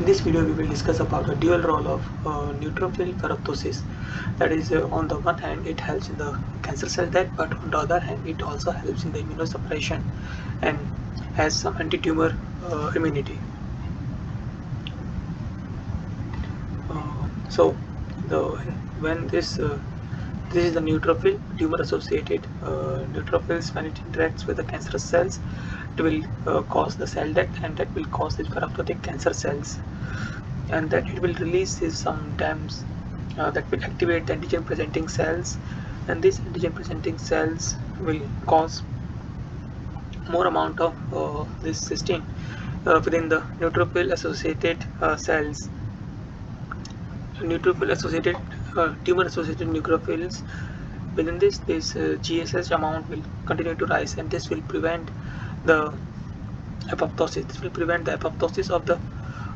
In this video, we will discuss about the dual role of neutrophil ferroptosis. That is, on the one hand, it helps in the cancer cell death, but on the other hand, it also helps in the immunosuppression and has some anti-tumor immunity. So, when this is the neutrophil, tumor-associated neutrophils. When it interacts with the cancerous cells, it will cause the cell death, and that will cause the ferroptotic cancer cells, and that it will release some DAMs that will activate the antigen presenting cells, and these antigen presenting cells will cause more amount of this cysteine within the neutrophil associated cells. Neutrophil associated tumor associated neutrophils, within this GSH amount will continue to rise, and this will prevent the apoptosis. This will prevent the apoptosis of the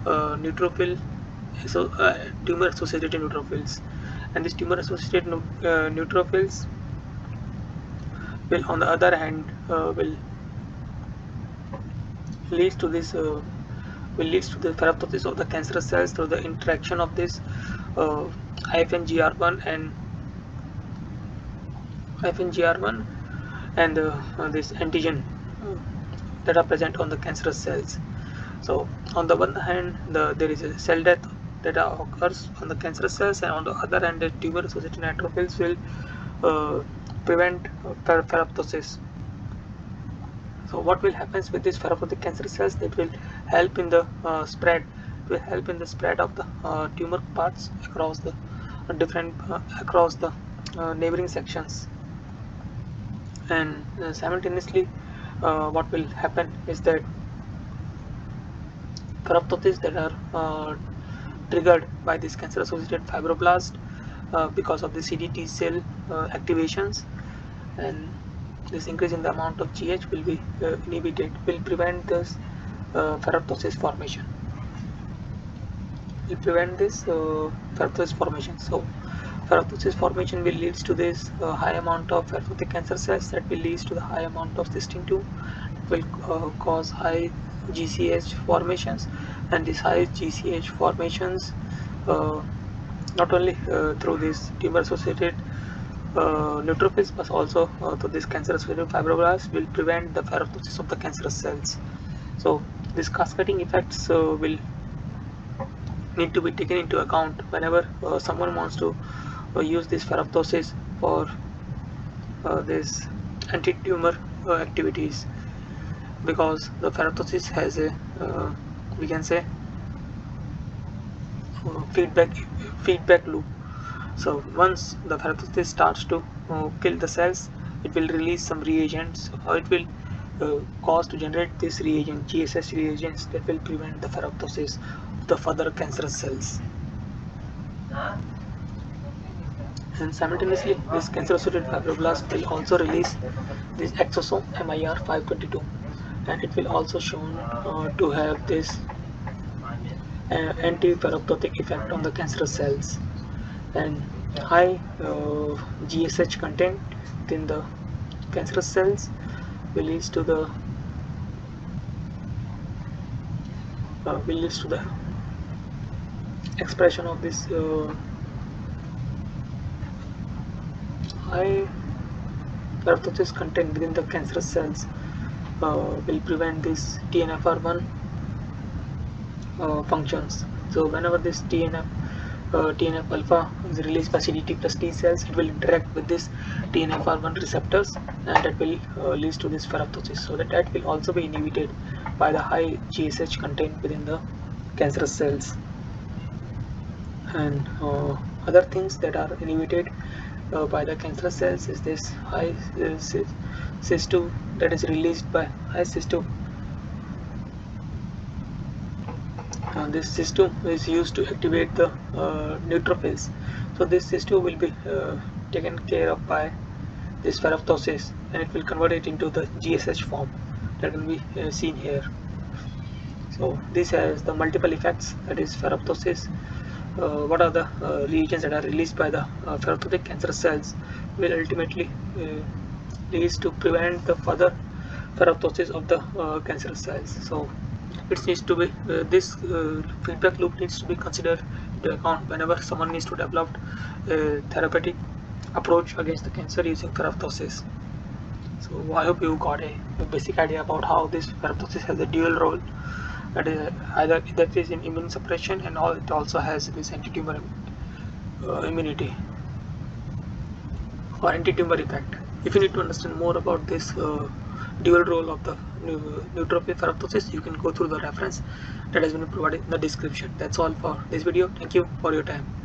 neutrophil, so tumor associated neutrophils, and these tumor associated neutrophils will, on the other hand, will leads to this leads to the ferroptosis of the cancerous cells through the interaction of this IFN-GR1 and this antigen that are present on the cancerous cells. So on the one hand, there is a cell death that occurs on the cancerous cells, and on the other hand, the tumor associated neutrophils will prevent ferroptosis. So what will happen with these ferroptotic cancer cells? It will help in the spread. It will help in the spread of the tumor parts across the neighboring sections. And simultaneously, what will happen is that ferroptosis that are triggered by this cancer-associated fibroblast because of the CD-T cell activations, and this increase in the amount of GH will be inhibited, will prevent this ferroptosis formation. So ferroptosis formation will lead to this high amount of ferroptotic cancer cells, that will lead to the high amount of cysteine 2, will cause high GCH formations, and these high GCH formations not only through this tumor associated neutrophils, but also through this cancer-associated fibroblasts, will prevent the ferroptosis of the cancerous cells. So these cascading effects will need to be taken into account whenever someone wants to use this ferroptosis for this anti-tumor activities, because the ferroptosis has a we can say feedback loop. So once the ferroptosis starts to kill the cells, it will release some reagents, or it will cause to generate this reagent, GSS reagents, that will prevent the ferroptosis of the further cancerous cells. And simultaneously, this cancer-associated fibroblast will also release this exosome MIR522, and it will also shown to have this anti-ferroptotic effect on the cancerous cells. And high GSH content within the cancerous cells will lead to the expression of this high ferroptosis content within the cancerous cells, will prevent this TNFR1 functions. So whenever this TNF alpha is released by CD8 plus T cells, it will interact with this TNFR1 receptors, and that will lead to this ferroptosis. So that will also be inhibited by the high GSH content within the cancerous cells. And other things that are inhibited by the cancerous cells is this high CIS2 that is released by high CIS2. This CIS2 is used to activate the neutrophils. So this CIS2 will be taken care of by this ferroptosis, and it will convert it into the GSH form that will be seen here. So this has the multiple effects, that is ferroptosis. What are the reagents that are released by the ferroptotic cancer cells will ultimately leads to prevent the further ferroptosis of the cancer cells. So it needs to be this feedback loop needs to be considered into account whenever someone needs to develop a therapeutic approach against the cancer using ferroptosis. So I hope you got a basic idea about how this ferroptosis has a dual role, that is either that is in immune suppression, and it also has this anti-tumor immunity or anti-tumor effect. If you need to understand more about this dual role of the neutropenic ferroptosis, you can go through the reference that has been provided in the description. That's all for this video. Thank you for your time.